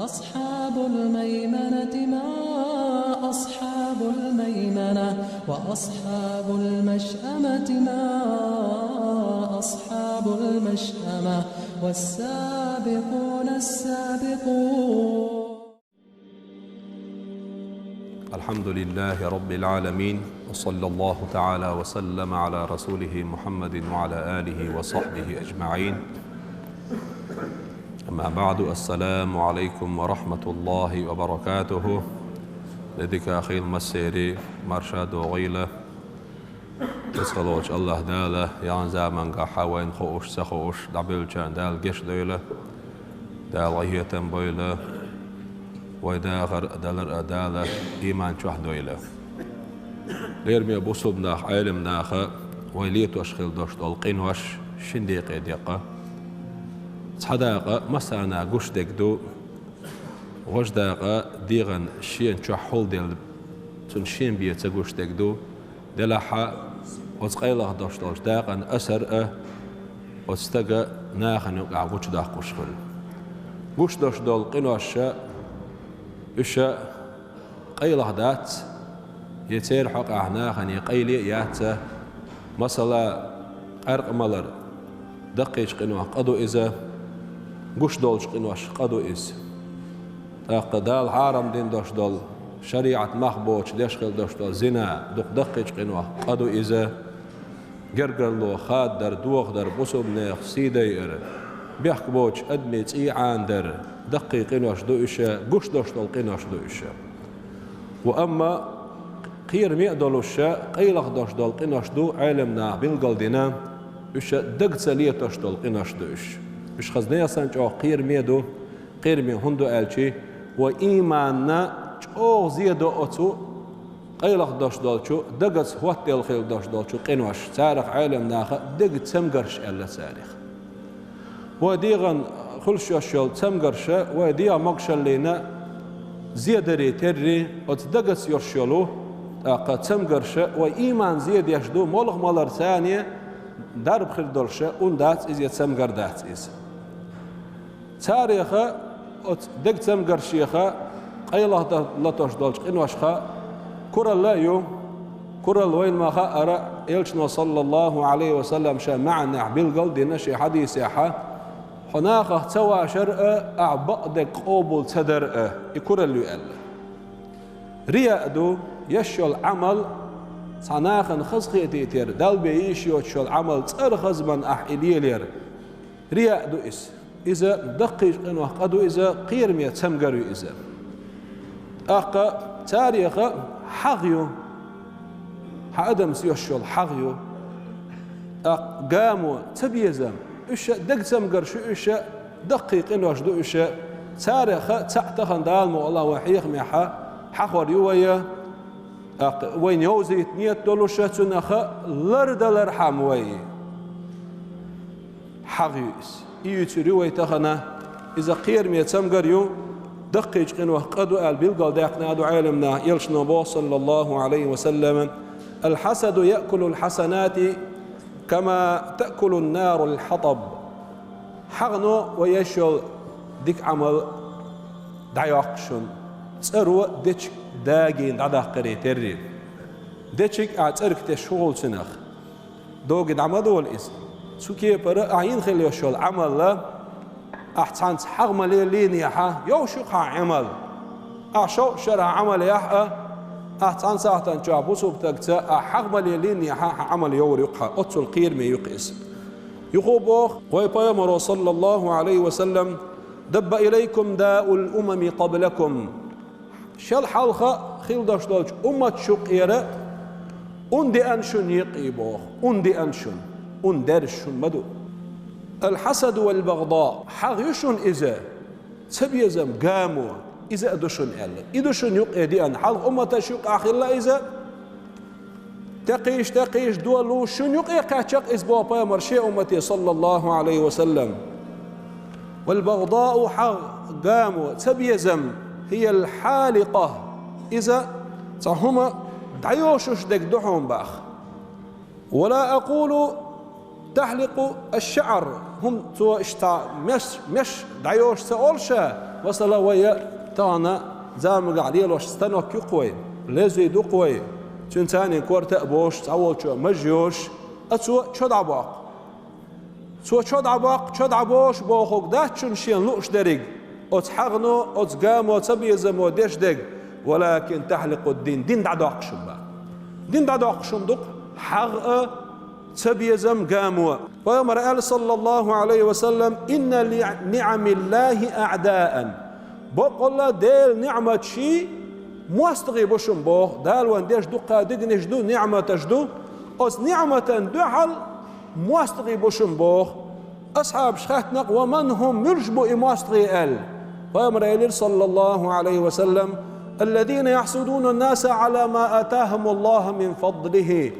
وأصحاب الميمنة ما أصحاب الميمنة وأصحاب المشأمة ما أصحاب المشأمة والسابقون السابقون. الحمد لله رب العالمين، وصلى الله تعالى وسلم على رسوله محمد وعلى آله وصحبه أجمعين. أما بعد، السلام عليكم ورحمة الله وبركاته. لديك أخي المسيري مرشاد وغيلة تسخلوش الله دالة يعني زامن قحوين خوش سخوش دعبلشان دال قش دولة دال غيهتن بويلة ويداغر دالر أدالة إيمان شوح دولة ليرمي بوصوب ناخ عالم ناخ ويليت واشخيل دوش دولقين وش شنديق ديقة صداقة مسانا قش ديقدو وجداقة ديغن شين شوح حول ديال تنشين بيتا قش ديقدو دلحا وتقيله دوش دوش داقن أسر وتستقى ناخن يقع قش داق قشخل قش دوش دولقين وش إشا قيله دات يتير حق أعناخن يقيلي ياتا مثلا أرق ملر دقيش قنوة قدو إذا قش دولش قنوش قدو إذا أقدال حارم دين دوش دول شريعة مخبوش ديشخل دوش دول زنا دقيش قنوة قدو إذا قرقرلو خاد در دوغ در بصوب نيخ سيدي إر بيحك بوش أدميت إيعان در دقي قنوش دو إشا قش دوش دول قنوش دو إشا وأما قير مئة دولوشا قيلخ دوش دول قنوش دو علمنا بالقل دينا إشا دق سليتوش دول قنوش دو إش خزنيا سانجو قير مئة دو قير مئة هندو ألشي وإيماننا جو زيادو أتو قيلخ دوش دولشو دقس هوات الخيل دوش دولشو قنوش سارخ علمنا دق تمقرش ألا سارخ وديغن خلشو الشول تمقرشا وديا مقشل لنا زيادري تري وتدقس يرشلو أقا تمقرشا وإيمان زياد يشدو مولغ مالر ثانية درب خير دولشا وندات إز يتمقر دات إز تاريخا دق تمقرشيخا قيله لطوش دولش قنوشخا كرا لايو كرا الوين ما خا أرى يلشنا صلى الله عليه وسلم شا معنا بالقل دي نشي حديثيحا هناك توا شرع أعبقدك قوبل تدر يكرا اللي قال ريادو يشل عمل صناخن خزخي تيتير دال بيش يشل عمل ترخز من أحيليلير ريادو إس إذا دقيق إنه قدو إذا قيرمية تمقرو إذا أقا تاريخ حغيو حادم سيشل حغيو قاموا تبيزم إيش دق تمقر شو إيش دقيق إنه أشدو إيش تاريخ تعتخن دالمو الله وحيخ ميحا حخور يويا وين يوزي نيت دولوشة تنخ لرد الارحام وي حغيس يوتي روي تخنا إذا قير مية تمقر يو دقيق إنه قدو قال بالقل داقنا دو عالمنا يلشنا بو صلى الله عليه وسلم الحسد يأكل الحسنات كما تأكل النار الحطب حغنو ويشل ديك عمل دعيقشن تسرو ديك داقين دعداق قريترين ديك اعترك تشغل سنخ دوغد عمدو الاسم سوكي برا اعين خلي يشل عمل لا احسان حغم لين يحا يوشق عمل اعشو شرع عمل يحا أحسن ساعة جابوسو بتقطع حغم لين يحا عمل يوري يقع أطول قير ما يقيس يقوبوخ ويبايمر صلى الله عليه وسلم دب إليكم داء الأمم قبلكم شل حلقة خيل داش دالج أمة شقيرة أندي أنشن يقيبوخ أندي أنشن أندرشن مدو الحسد والبغضاء حغيشن إذا تبيزم قاموا إذا أدوشن ألا إدوشن يقيدي أن حلق أمة شق أخلا إذا تقيش دولو شن يقيقاتشق إزبوا بامر شيء أمتي صلى الله عليه وسلم والبغضاء حق قاموا تبيزم هي الحالقة إذا تهما دعيوشش دك دحوم باخ ولا أقول تحلق الشعر هم تو مش دعيوش سأولشا وصل ويا تانا زام قاعدين لوش استنوك يقوي لازم يدقوي تنتاني كورتا بوش تعول شو مجيوش أتسو شد عباق سو شد عباش باخوك داتشون شين لوش دريق أتحغنو أتقامو تبيزمو ديش دق ولكن تحلق الدين دين دعداق شبا دين دعداق شندق حغ تبيزم قامو ويامر قال صلى الله عليه وسلم إن لنعم الله أعداء بقول ديل نعمة شي موستغي بشم بوخ دال وان ديش دقا دقنش دو نعمة تجدو أس نعمة دحل موستغي بشم بوخ أصحاب شخاتنق ومن هم يرجبوا إماستغي أل ويامر صلى الله عليه وسلم الذين يحسدون الناس على ما آتاهم الله من فضله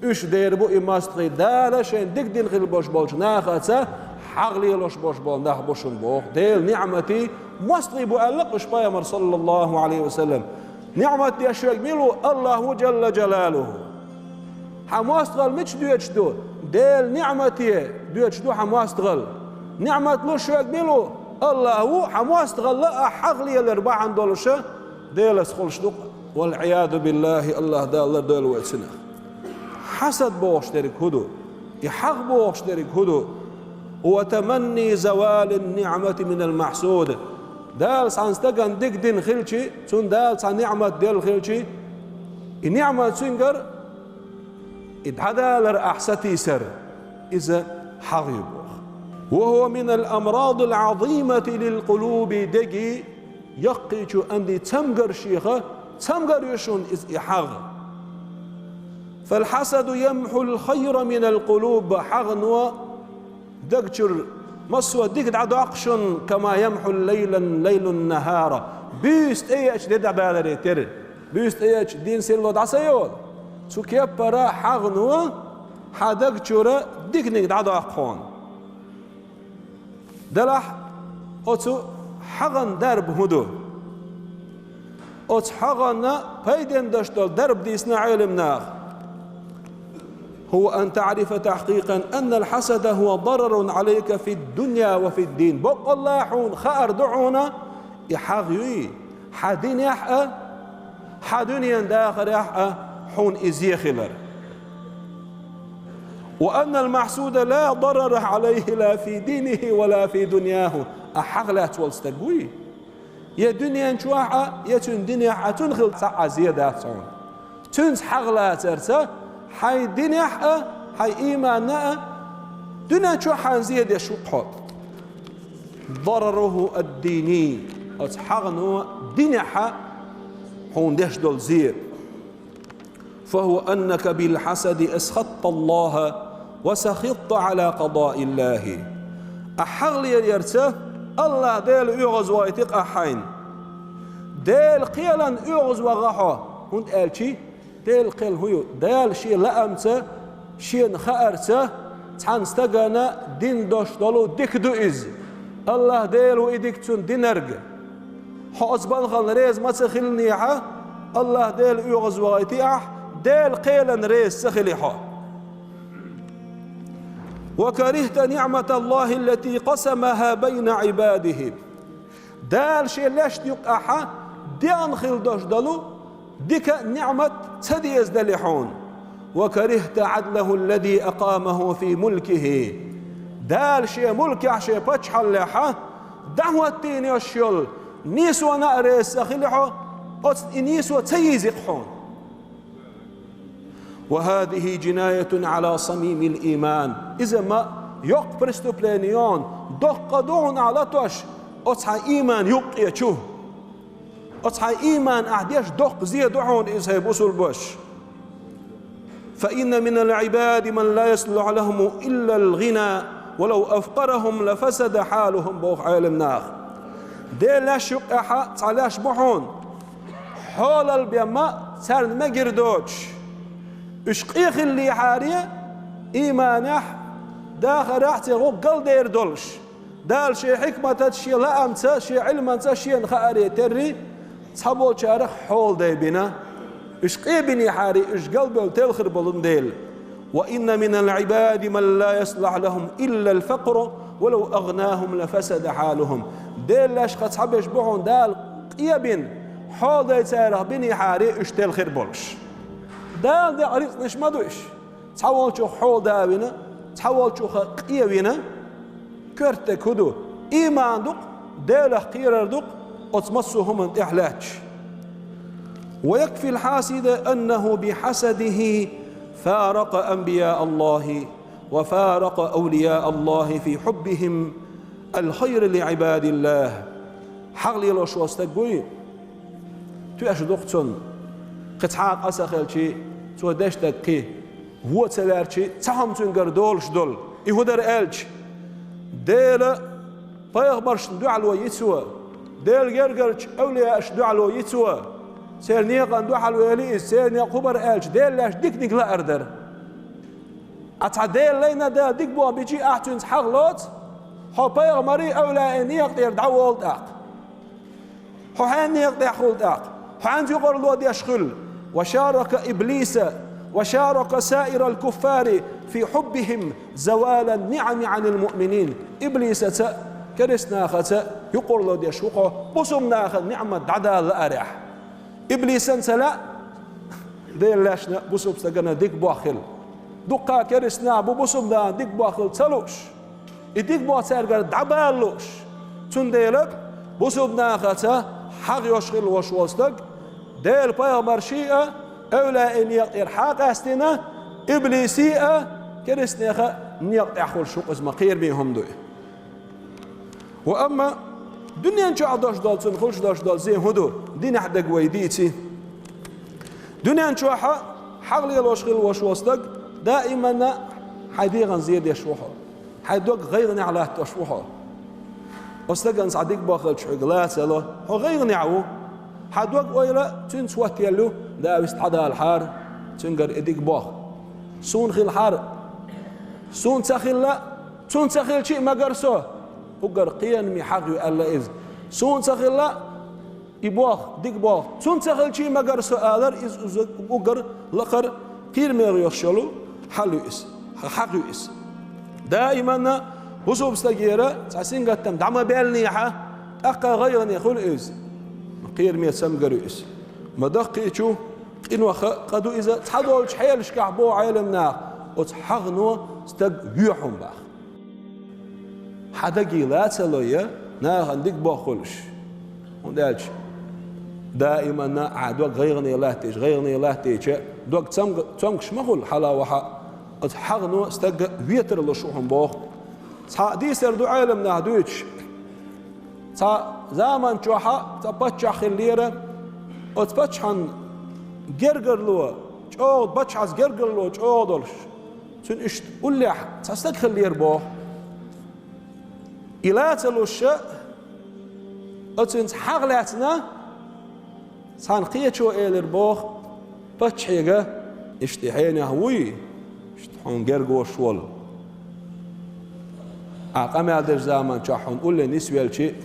إيش ديربو إماستغي دالشين دق دين غير بوش بولش ناخذ حغلي لوش بوش بول ناخ بوشم بوخ ديل نعمتي موستغي بو ألق إش بيامر صلى الله عليه وسلم نعمتي أشياء ميلو الله جل جلاله حماستغل مش دويتشدو ديل نعمتي دويتشدو حماستغل نعمت لو شيء ميلو الله حماستغل لا حغلي الأربعة عندولشه ديل اسخلشدو والعياذ بالله الله دال دول ويتسنه حسد بوش درك هدو يحق بوش درك هدو وتمني زوال النعمة من المحسود دال سانستغن دق دين خلشي تون دال سان نعمة ديل خلشي النعمة تسنجر إدعدالر أحستي سر إذا حغيب وهو من الأمراض العظيمة للقلوب دقي يقيش أندي تمقر شيخة تمقر يشون إذ إحاغ فالحسد يمحو الخير من القلوب حغنوا دقشر مسوى ديك دعداقشن كما يمحو الليل النهار بيست ايش دي دعبالري تر بيست ايش دين سيلو دعسيول سو كيبرا حغنوا حدقشر ديك نيك دعداقون دلح اوتو حغن درب هدو اوت حغن بيدن دشتول درب ديسنا علمنا هو أن تعرف تحقيقا أن الحسد هو ضرر عليك في الدنيا وفي الدين بق الله حون خار دعونا يحغي حدين يحأ حدنيا داخل يحأ حون إزيخلر وأن المحسود لا ضرر عليه لا في دينه ولا في دنياه أحغلات والستقوي يا دنيا نشوحة يا تن دنيا حتنخل ساعة زيادة صون تنس حغلات أرسا حي دنيا حي إيمانا دنيا شو حنزيد يشوق ضرره الديني أتحغنوا دنيا حون ديش دول زير فهو أنك بالحسد أسخطت الله وسخطت على قضاء الله أحغلي يرسه الله ديل يغز ويتق أحين ديل قيلا يغز وغحو هند قال شي ديل قيل هيو ديل شي لأمته شي نخأرته تحنستغانا دين دوش دولو ديك دو إز الله ديل وإديك تون دينرق حوزبان خل ريز ما تخلنيها الله ديل يغز ويتق ديل قيلا ريز سخليحا وكرهت نعمة الله التي قسمها بين عباده دال شيء لاش يقعها ديان خيل دوش دلو ديك نعمة تديز دليحون وكرهت عدله الذي أقامه في ملكه دال شيء ملك عشي بتشح اللحة دعوة تيني الشيل نيسو نأريس أخلحو نيسو تيزقحون وهذه جناية على صميم الإيمان إذا ما يق برستوبلانيون دق دون على توش أتصحى إيمان يق يشوه أتصحى إيمان أعديش دق زيادعون إذا يبوسوا البوش فإن من العباد من لا يصلح لهم إلا الغنى ولو أفقرهم لفسد حالهم بوخ عالم ناخ دي لا شق أحا تعلاش بحون حول البيما سارن ما قردوش اشقيخ اللي حارية إيمانح داخل احتي غقل دير دولش دال شي حكمة تشي لأمتا شي علما تشي نخاري تري تصحبو شارخ حول دي بنا اشقي بني حاري اشقل بل تلخر بلن ديل وإن من العباد من لا يصلح لهم إلا الفقر ولو أغناهم لفسد حالهم ديلش خصحبش بوحون دال قيبين حال داي تسيره بني حاري اشتل خير بولش دال دي عريض نشمدوش تحول شو حال داوينه تحول شو قيبينه كرتك هدو إيمان دق ديله قيرر دق وتمسهم من إحلاج ويكفي الحاسد أنه بحسده فارق أنبياء الله وفارق أولياء الله في حبهم الخير لعباد الله حغلي لو شو استقوي تو أشدقتن قطعاق أسخلشي تو دشتك هو تلارشي تهم تنقر دولش دول يهودر ألش ديل بيغبرش دعلو يتسوى ديل جرجرش أولياء دعلو يتسوى سير نيقان دعلو يليس سير نيقبر ألش ديل لاش ديك لا أردر أتعديل لينا دا ديك بوا بيجي أحتنز حغلوت هو بيغمري أولياء نيق دير دعوة ولداق هو حين نيق دير خلداق هو عند يقر لو دي أشخل وشارك إبليس وشارك سائر الكفار في حبهم زوال النعم عن المؤمنين إبليس كرسنا خت يقول له دي شوقه بصمنا خد نعمة دعدا الأريح إبليس سلا دير لاشنا بصم سجنا ديك باخل دقا كرسنا بصمنا ديك باخل تلوش ديك باخل دعبالوش تنديلك بصمنا خت حق يشغل وشوستك دير بيغمر شيئا أولا إن يقتر حق أستنا إبليسية كرسنا نيقطع خل شوق اسمه قير بيهم دوي وأما دنيا نشاء داش دال تنخلش داش دال زين هدو دين حدق ويديتي دنيا نشاء حقلي الوشغل وشوستك دائما حيديغن زيد يشوحه حيدوق غير نعلاه تشوحه أستجن صديق باخل شغلات له هو غير نعو حدوق ويلا تنسوت يلو دا بيستعدى الحار تنقر إديك باخ سون خيل حار سون تخيل لا سون تخيل شيء ما قرسوه وقر قيان مي حقي ألا إذ سون تخيل لا يباخ ديك باخ سون تخيل شيء ما قرسوه آذر إذ وقر لقر قير ميغ يخشلو حلو إس حقي إس دائما وصوب استجيرة تحسين قتم دعما بالنيحة أقا غيرني خل إذ قير مي سمقر إس ما دقي شو إنه قدو إذا تحضرش حيلش كعبو عالمنا وتحغنو استج يوحهم باخ حدا جيلات سلوية نا عندك باخلش وندالش دائما نا عدوك غيرني الله تيج غيرني الله تيج دوك تمكش مخل حلا وحا تحغنو استج ويتر لشوحهم باخ دي سردو عالمنا دوتش زمان جوحا تبتش خليرة وتبتش عن جرجر لو جود بتش عز جرجر لو جودلش تون إشت قلّح تستك خلير باه إلا تلوش أتون حغلاتنا سانقية شو إلر باه بتش حيجة إشتحين هوي إشتحون جرجو شوال أقام هذا الزمان جاحون قل نسوي شيء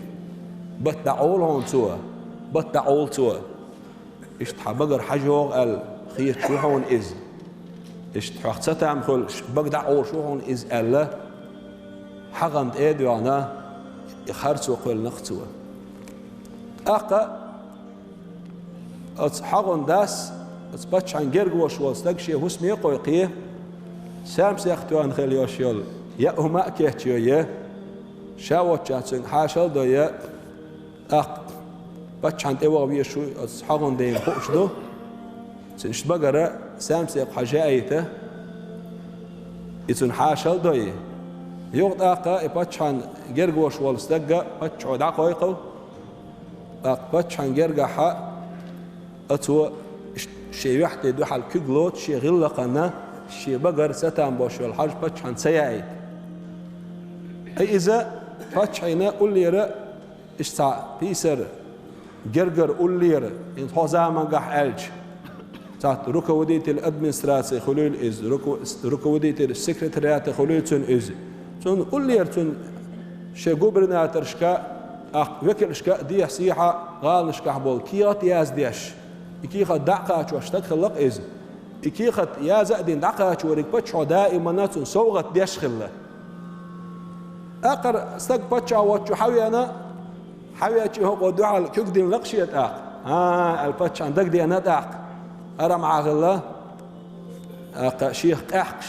بتعولهم توا بتعول توا إشتح بقر حجوغ الخير شوحون إز إشتح ستام خل بقدع أول شوحون إز ألا حقن إيدو أنا يخرسو قل نختوا أقا أتحقن داس أتبتش عن جرجو شوال استقشي هسمي قويقيه سامس يختوان خل يوشيل يا هما كيهتيو يا شاوت جاتسن حاشل دو يا أق بتش عند إيوه بيشو أصحابهم دين خوش دو سنشت بقرة سامسيق حاجايته يتون حاشل دوي يوقت أقا بتش عن جرجوش والستجا بتش عود عقايقه بتش عن جرجا حق أتو شيء واحد يدو حال كجلوت شيء غلقنا شيء بقر ستام باش والحاج بتش عن سياعي أي إذا بتش عنا قول لي رأ إشتاع بيسر جرجر أولير إن هذا ما قح ألج تات ركوديت الأدمنستراسي خلول إز ركوديت السكرتريات خلول تون إز تون أولير تون شجوبرنا ترشكا وكل شكا دي سيحة قال نشكح بول كيات ياز ديش إكيخة دعقة واشتك خلق إز إكيخة ياز أدين دعقة وريك بتشو دائما ناتون سوغت ديش خلة أقر استك بتشو واتشو حوي أنا حويتش هو قدوع كوك نقشية البتش عندك دي أنا أرى مع الله شيخ أحكش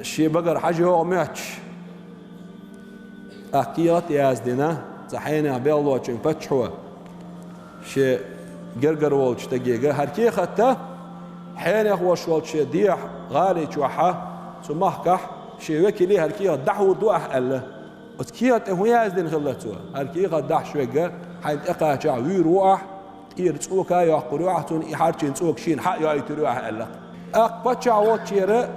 شي بقر حاجة هو ماتش أكيات يازدنا زحينا بيلو تشين بتشوا شي جرجر والش تجيجا هركي خطة حين يخوش والش ديح غالي شوحة سمحكح شي وكلي هركي دحو دوح الله وتكيات هو يازدن خلتوا هركي قد دح شوية حين إقا جاوي روح يرتوكا يقروحتون يحارتين توك شين حق يايتروح الله بتشا واتشيرة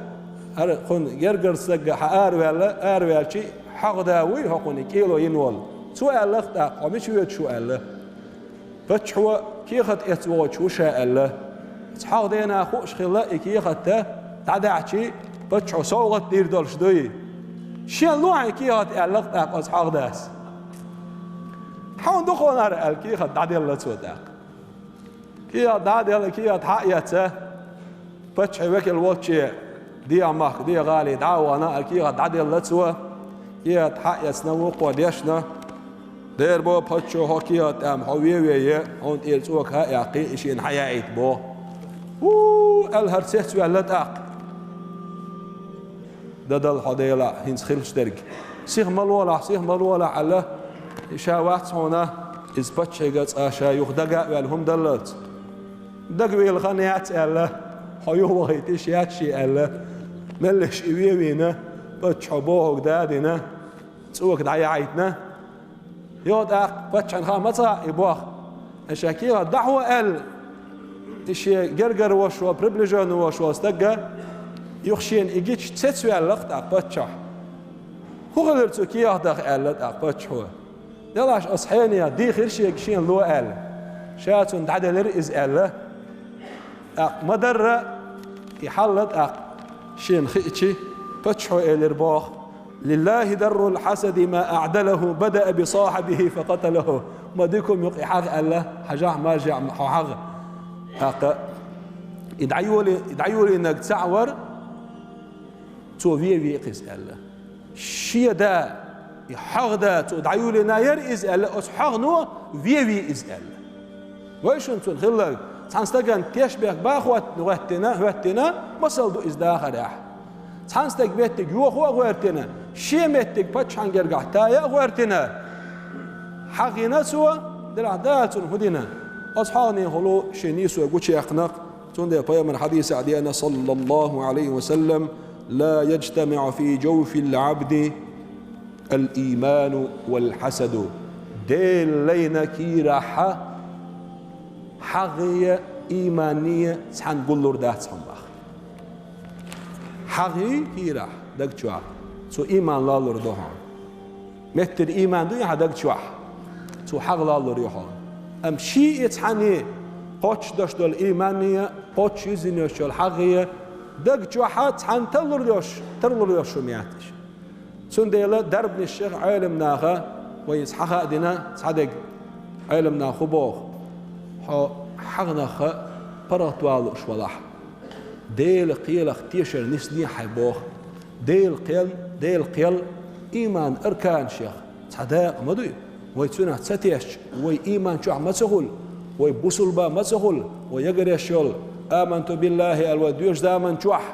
هر خن جرجر سجى أروال شي حق داوي هقوني كيلو ينول سؤال لخت قامش يوتشو الله بتشوا كي خد اتواتش وشاء الله حق دينا خوش خلا كي خدته تعدعشي بتشوا صوغت دير دولش دوي شين لوعي كي خد لخت قاس حق داس حون دخون هر كي خد تعدي الله توداق كي تعدي كي حقيته بتشوا وكل واتشي دي عمك دي غالي دعوانا كي خد تعدي الله توا كي حقيتنا وقوديشنا دير بو باتشو هوكيات ام هويويه هون تيلسوك ها يعقي اشين حيايت بو الهرسيت ولا تاق ددل حديلا هنس خلشترك سيغ ملولا على شاوات هنا از باتشيغت اشا يخدغا والهم دلت دغوي الخنيات الله هيو وهيتش ياتشي الله ملش ويوينا باتشو بو دادنا تسوك دعيايتنا يود بتشان خامسة يبوخ الشاكيرة دعوة إيش جرجر وشوا بريبليجون وشوا استجى يخشين يجيش تسوي اللقط بتشح هو غير تركيا دخل بتشوا يلاش أصحيني دي خير شيء يجشين لو شاتون دعدلر إز مدر يحلت شين خيتشي بتشوا الرباخ لله در الحسد ما أعدله بدأ بصاحبه فقتله ما ديكم يقي حق الله حجاه ما جاء حق يدعيوا لي إنك تعور توفي قيس الله شيء دا يحق دا تدعيوا لي ناير إز الله أصحق نو في إز الله وإيش أنتم خلك تنستجن تشبه باخوات نوتنا مصل دو إز داخل تانستك بيتك يوخو غوارتنا شيمتك باتشان جرغتايا غوارتنا حقنا سوا دلعدات هدينا اصحاني هلو شنيسو غوتشي اخنق تون من حديث عدينا صلى الله عليه وسلم لا يجتمع في جوف العبد الايمان والحسد ديل لينا كيراحه حقيه ايمانيه سان قولور دات صنباخ حقي كيرا دك تشوا سو إيمان لا لور دوهان متر إيمان دوي هدك تشوا سو حق لا لور يوهان أم شيء يتحني قاتش داشت الإيمانية قاتش يزنيش الحقية دك تشوا تحن تلور يوش شمياتش سون ديلا درب الشيخ علم ناخا ويسحق دينا صدق علم ناخو بوخ حق ناخا براتوالو شوالح ديل قيل اختيشر نسني حيبوخ ديل قيل إيمان أركان شيخ صداق مدوي ويتسونا تساتيش وي إيمان شو ما تسهل وي بوصل با ما تسهل ويقري شول آمنت بالله الوديوش دامن شوح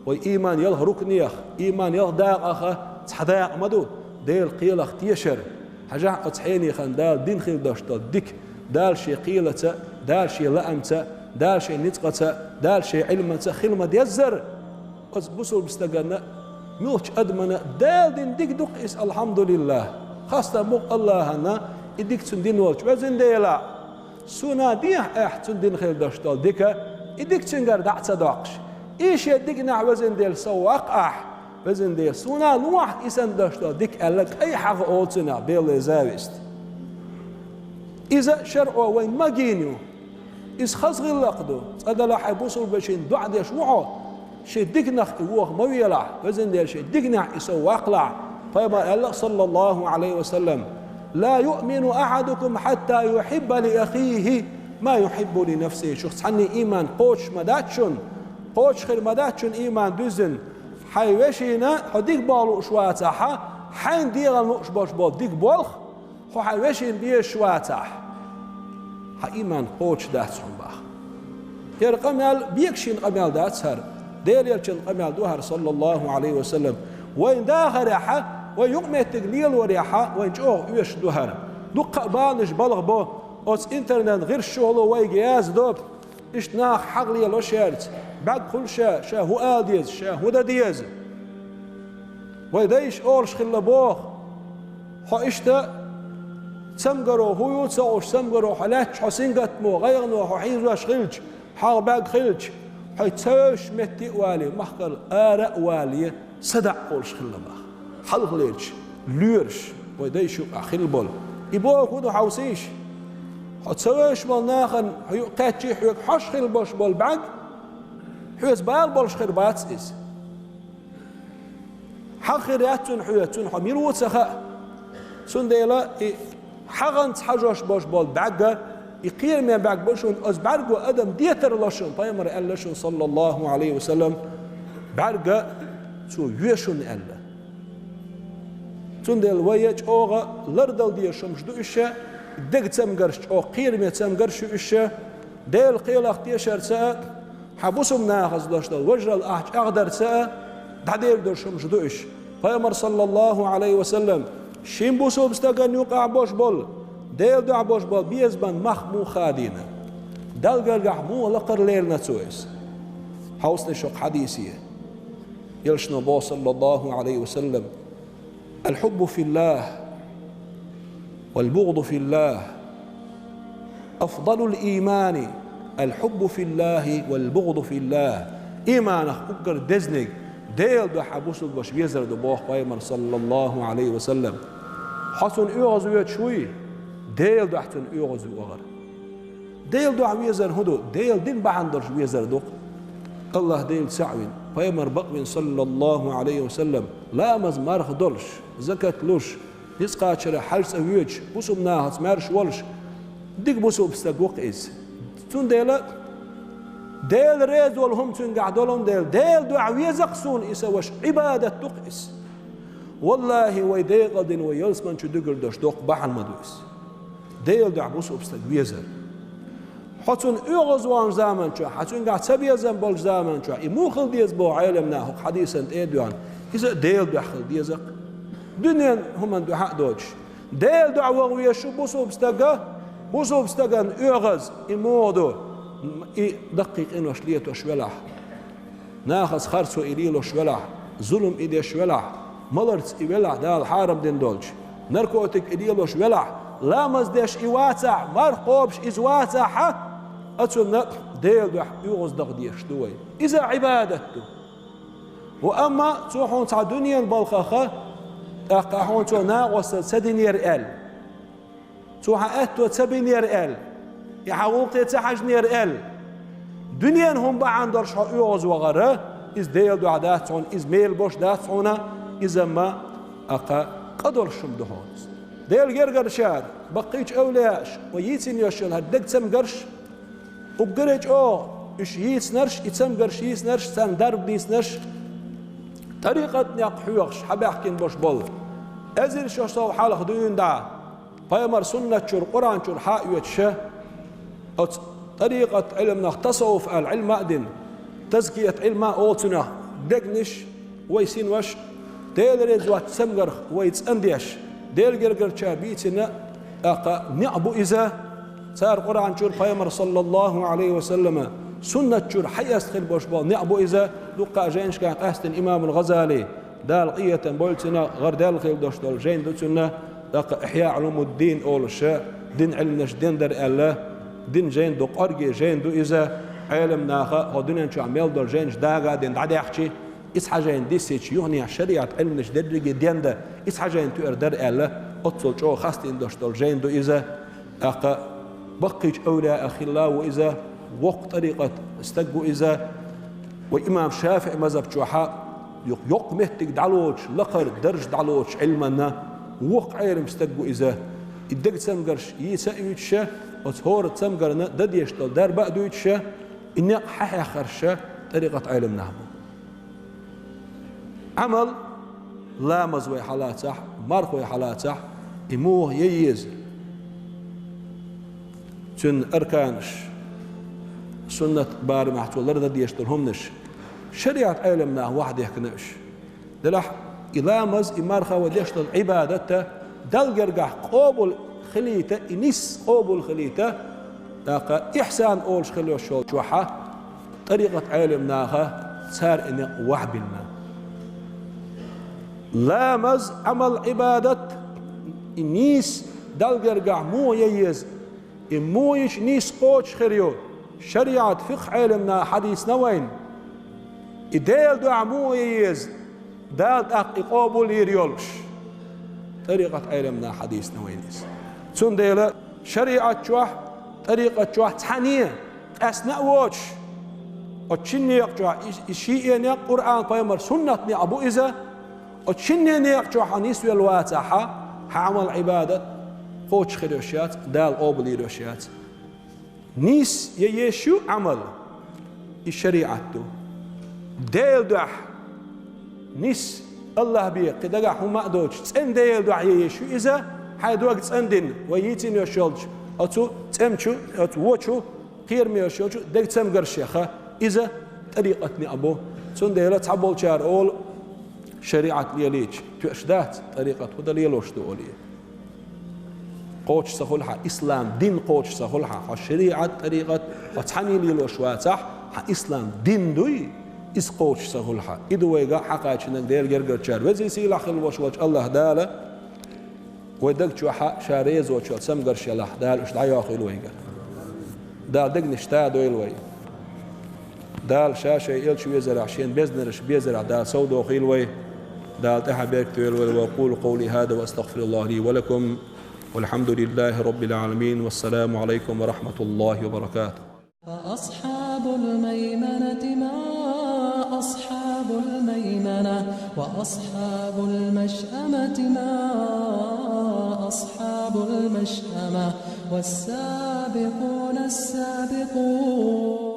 وي إيمان يله ركنيخ إيمان يله داق أخا صداق مدو ديل قيل اختيشر حاجة أتصحيني خان دال دين خيل داشتال ديك دال شي قيلة دال شي لأمت دال شيء نتقة دال شيء علم خلمة يزر بس بوصل بستجنا ميوش أدمنا دال دين ديك دق إس الحمد لله خاصة مق الله هنا إديك تندين والش وزن ديلا سونا ديه تندين خير داشتال ديكا إديك تنجر دعت داقش إيش يديك وزن ديل سواق وزن ديل سونا نوح إسن داشتال ديك قالك أي حاجة أولتنا بيل زاويست إذا شرعوا وين ما جينيو إس خزغ اللقدو أدلا حيبوصل بشين دعد يشوعه شي دقنخ إوه مويلع وزن ديل شي دقنع يسواق لع فيما الله صلى الله عليه وسلم لا يؤمن أحدكم حتى يحب لأخيه ما يحب لنفسه شخص حني إيمان قوش مداتشن قوش خير مداتشن إيمان دوزن حيوشينا حديك بالو شواتها حين ديغا نقش باش بال ديك بالخ خو حوشين بيش واتح إيمان قوش داتهم باخ ير قمال بيكشين قمال داتسهر ديل يلشن قمال دوهر صلى الله عليه وسلم وين داخل ريحة ويقمع التقليل وريحة وين جوه يوش دوهر دق بالش بلغ بو اوس انترنت غير الشغل ويجياز دوب ايش ناخ حقلي لو شيرت بعد كل شا هو اديز شا هو ديز ويديش اورش خلا بوخ خو اشتا سمقرو هو يوتسوش سمقرو حلاتش حسينقت مو غيرنو حيزواش خلج حاغ باق خلج حيتسوش متي والي محقل آراء والي صدع اورش خلا باخ حلق ليرش ليرش ويديشو اخيل بول يبوه كودو حوسيش حتسويش بول ناخن حيو قاتشي حيوك حش خيل بوش بول بعد حيوز بال بولش خير باتس إز حق خيرياتون حيوتون حمير وتسخاء سنديلا حغنت حجوش بوش بول بعد يقير من بعد بوشون أز بعرقو أدم ديتر لشون طيمر ألشون صلى الله عليه وسلم بعرقا تو يوشون ألا سنديل ويج أوغا لردل ديشون جدو إشا دق تمقرش أو قير من تمقرش إشا ديل قيل أختي شرساء حبوسهم ناخذ داشتل وجر الأحج أقدر ساء دعديل درشم جدوش فيمر صلى الله عليه وسلم شين بوسو بستغن يوقع بوش بول ديل دع بوش بول بيزبان مخمو خادينا دلقل قحمو لقر ليل نتويس حوصل شق حديثية يلشنو بو صلى الله عليه وسلم الحب في الله والبغض في الله أفضل الإيمان الحب في الله والبغض في الله إيمانك أقر دزنك ديل دو حبوس البش بيزر دو بوخ بايمر صلى الله عليه وسلم حسن إيغز ويت شوي ديل دو حسن إيغز وغر ديل دو عويزر هدو ديل دين بحندرش بيزر دو الله ديل سعوين بايمر بقوين صلى الله عليه وسلم لا مزمارخ دولش زكاة لوش يسقى شرا حرس أويج بوسو مناهز مارش ولش ديك بوسو بستقوق إز تون ديل ريز والهم تون قعدولهم ديل دو عويزق سون إسا عبادة تقئس والله ويديل قدن ويلس من شو دقر دوش دوق بحن مدوس ديل دو عبوسو بستقويزر حتون اغز وان زامن شو حتون قاعد سبيزن بول زامن شو يموخل ديز بو عالمنا هو حديثا ايدوان إذا ديل دو حخل ديزق دنيا هم دو حق دوش ديل دو عوغوية شو بوسو بستقن اغز يمودو دقيق إنو شليت وشولح ناخذ خرسو إليلو شولح ظلم إيدي شولح ملرت إيولح دال حارم دين دولش نركوتك إليلو شولح لامز ديش إيواتع مرقوبش إزواتع أتسونا ديل دو يغز دق ديش دوي إذا عبادته وأما توحون تاع دنيا بالخخة أقاحون تو ناقص سدنير إل توحا أتو تبنير إل يحاولت تحجنير إل دنيا هم بعن درش يغز وغره إز ديل دو عداتون إز ميل بوش داتونا إذا ما أقا قدر شمدهونز ديل جرجر شار بقيت أولاش ويتين يشل هدك تم قرش وبقرج إيش يتس نرش يتسم قرش يتس نرش سان درب ديس نرش طريقة نيق حيوغش حباحكين بوش بول أزل شوشتو حالق دون دا فيمر سنة شور قرآن شور حايوة شه أو طريقة علمنا تصوف العلم أدن تزكية علم أوتنا دقنش ويسين وش ديل ريزوات سمقر ويتسنديش ديل جرجر شابيتنا أقا نعبو إذا صار قرآن شور فيمر صلى الله عليه وسلم سنة شور حي أستخل بوشبال نعبو إذا لقى جينش كان أحسن إمام الغزالي دال قية بولتنا غير دال خيل دوشتول جين دوتنا أقا إحياء علوم الدين أول الشيء دين علمناش دين در الله دين جين دو قرقي جين دو إذا علم ناخا ودنيا شو عمل دور جينش داغا دين دعدي أحكي إس حاجين ديسيتش يغني شريعة علمناش درجي دين ده إس حاجين تؤر در الله أتصل شو خاستين دوشتول جين دو إذا أقا بقيج أولى أخي الله وإذا وقت طريقة استقبوا إذا وإمام شافعي مذهب شوحاء يق مهتك دعلوش لقر درج دعلوش علمنا وق عيرم استقبوا إذا الدق تسمقرش يسأيوش وتهور تسمقرنا دد يشتل دار بأدوش إني ححي خرشة طريقة علم نهبو عمل لا مزوي حالات صح مارخوي حالات صح إموه ييز تن أركانش سنة بار محتوى لرد يشترهمنش شريعة علمنا واحد يحكناش دلح إلامز إمارخا وديشتر عبادته دلقرقح قوبل خليته إنيس قوبل خليته لاقا إحسان أولش خليو الشول شوحة طريقة علمناها صار إني وحبلنا لامز عمل عبادة إنيس دلقرقح مو ييز إمويش نيس قوش خريو شريعة فقه علمنا حديثنا وين إديل دعمو ييز دال قابل يريولش طريقة علمنا حديثنا وينيس تون ديلا شريعة جوح طريقة جوح تحنية أثناء ووش وتشني يقجوح إشيئي نيق قرآن قيمر سنة ني أبو إذا وتشني نيق جوح نيسوي الواتحة حعمل عبادة قوش خريوشيات دال قابل يريوشيات نيس ييشو عمل الشريعة ديل دح نيس الله بيه قدقح وما دوش تسن ديل دح ييشو إذا حيد وقت تسندن ويتين يشولج أتو تمشو أتو وشو خير ميشولج دك تم قرشيخة إذا طريقتني أبو تسن ديل تعبول شار أول شريعة ليليج تأشدات طريقة ودليلوش دولية قوش سهولها إسلام دين قوش سهولها الشريعة طريقة وتحني ليلوش واتح إسلام دين دوي إس قوش سهولها إدو ويقع حقاش نقدر جرجر شار وزي سيلا خلوش وجه الله داله ودق شوحة شاريز وجه سم قرش الله دال إيش دعيا خلو ويقع دال دق نشتا دويل وي دال شاشة يلش ويزرع شين بيزنرش بيزرع دال سودو خيل وي دال تحبيك تويل وي وأقول قولي هذا وأستغفر الله لي ولكم والحمد لله رب العالمين والسلام عليكم ورحمة الله وبركاته. فأصحاب الميمنة ما أصحاب الميمنة وأصحاب المشأمة ما أصحاب المشأمة والسابقون السابقون